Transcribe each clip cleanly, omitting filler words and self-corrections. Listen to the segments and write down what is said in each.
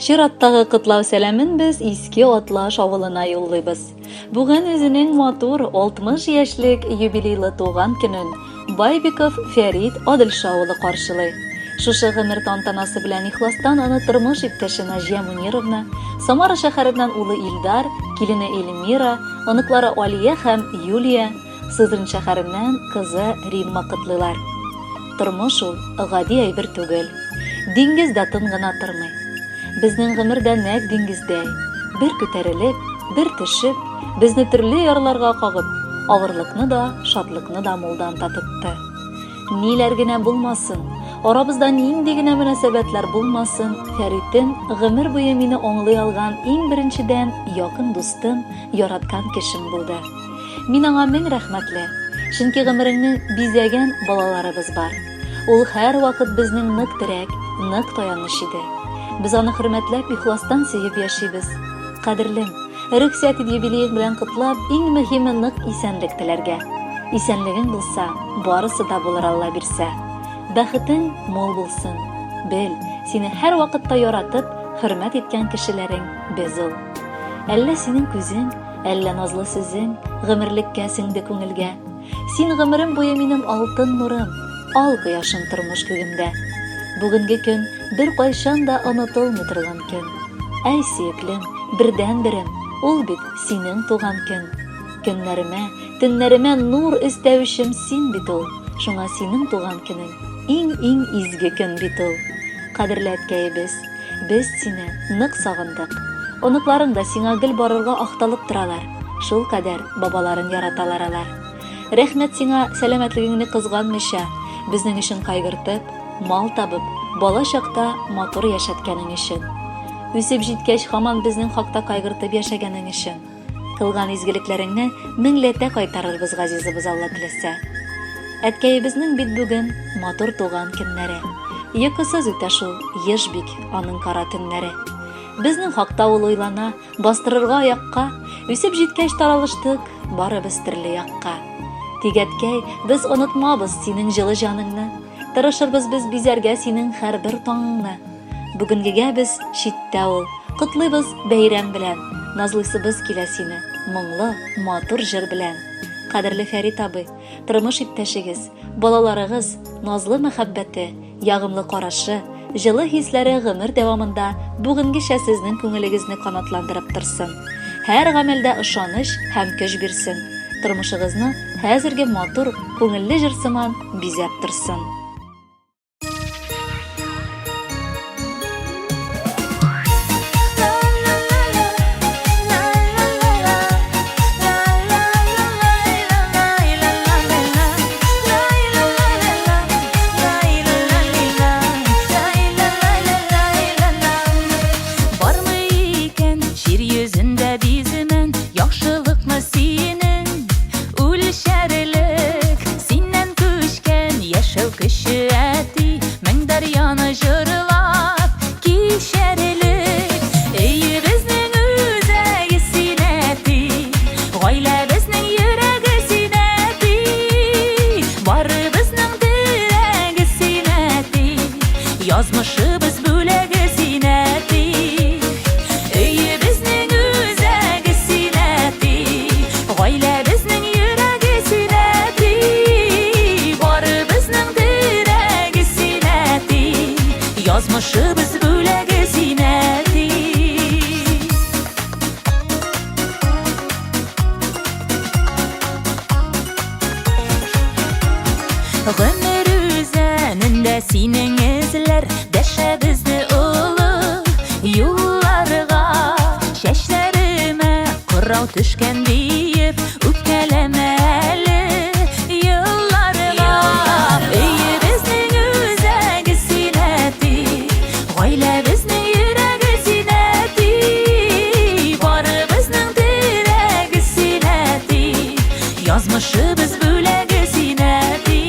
Чираттагы котлау сәламен без Иске Атлаш авылына юллыйбыз. Бүген үзенең матур 60 яшьлек юбилейлы туган көнен Байбеков Фәрит Адилша улы каршылый. Шушы гомер тантанасы белән ихластан аны тормыш иптәше Наҗия Мунировна, Самара шәһәреннән улы Илдар, килене Эльмира, оныклары Алия һәм Юлия, Сызрань шәһәреннән кызы Римма котлыйлар. Тормыш ул гади әйбер түгел. Диңгез дә тын гына тормый. Безнең гомер дә нәкъ диңгездәй. Бер күтәрелеп, бер төшеп, безне төрле ярларга кагып, авырлыкны да, шатлыкны да мулдан татытты. Ниләр генә булмасын, арабызда нинди генә мөнәсәбәтләр булмасын, Фәриттен гомер буе мине аңлый алган иң беренчедән якын дустым, яраткан кешем булды. Мин аңа мең рәхмәтле, чөнки гомереңне бизәгән балаларыбыз бар. Ул һәр вакыт безнең нык терәк, нык таяныч иде. Без аны хөрмәтләп, ихластан сөеп яшибез. Кадерлем, рөхсәт ит юбилеең белән котлап, иң мөһиме нык исәнлек теләргә. Исәнлегең булса, барысы да булыр Алла бирсә. Бәхетең мул булсын. Бел, сине һәр вакытта яратып, хөрмәт иткән кешеләрең без ул. Әллә синең күзең, әллә назлы сүзең гомерлеккә сеңде күңелгә. Син гомерем буе минем алтын нурым, ал кояшым тормыш күгемдә. Бүгенге көн бер кайчан да онытылмый торган көн. Әй сөеклем, бердән-берем, ул бит синең туган көн. Көннәремә, төннәремә нур өстәүчем син бит ул. Шуңа синең туган көнең иң изге көн бит ул. Кадерле әткәебез, без сине нык сагындык. Оныкларың да сиңа гел барырга ахталып торалар. Шул кадәр бабаларын яраталар алар. Рәхмәт сиңа сәламәтлегеңне кызганмыйча, безнең өчен кайгыртып, мал табып, бала чакта матур яшәткәнең өчен. Үсеп җиткәч һаман безнең хакта кайгыртып яшәгәнең өчен. Кылган изгелекләреңне меңләтә кайтарырбыз газизыбыз Алла теләсә. Әткәебезнең бит бүген матур туган көннәре. Йокысыз үтә шул еш бик аның кара төннәре. Безнең хакта ул уйлана, бастырырга аякка, үсеп җиткәч таралыштык, барыбыз төрле якка. Тигәткәй, без онытмабыз синең җылы җаныңны, тырышырбыз без бизәргә синең һәрбер таңыңны. Бүгенгегә без читтә ул, котлыйбыз бәйрәм белән, назлыйсыбыз килә сине, моңлы, матур җыр белән. Кадерле Фәрит абый, тормыш иптәшегез, балаларыгыз, назлы мәхәббәте, ягымлы карашы, җылы хисләре гомер дәвамында бүгенгечә сезнең күңелегезне канатландырып торсын. Һәр гамәлдә ышаныч һәм көч бирсен. Тормышыгызны хәзерге матур, күңелле җыр сыман бизәп торсын. Yazmışыбыз бүләге синәти, өйе безнең үзәге синәти, гаилә безнең йөрәге синәти, бары безнең терәге синәти, язмышыбыз бүләге синәти. Гомер үзәнендә синең эзләр, дәшәбезне олы юлларга, чәчләремә кырау төшкән диеп, үпкәләмә әле елларга. Өйе безнең үзәге синәти, гаилә безнең йөрәге синәти, бары безнең терәге синәти, язмышыбыз бүләге синәти.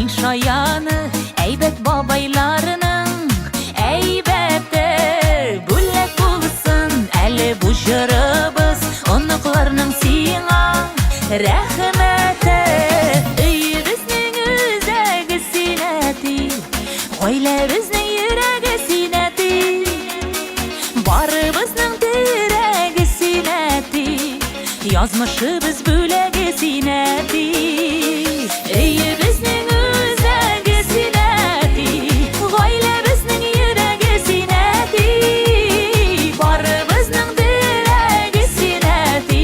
иң шаяны әйбәт бабайларының әйбәте бүләк булсын әле бу җырыбыз оныкларның сиңа рәхмәте өебезнең үзәге синәти гаиләбезнең йөрәге синәти барыбызның терәге синәти язмышыбыз бүләге синәти өебезнең үзәге синәти гаиләбезнең йөрәге синәти барыбызның терәге синәти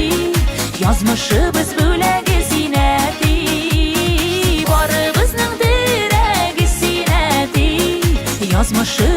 язмышыбыз бүләге синәти барыбызның терәге синәти язмышы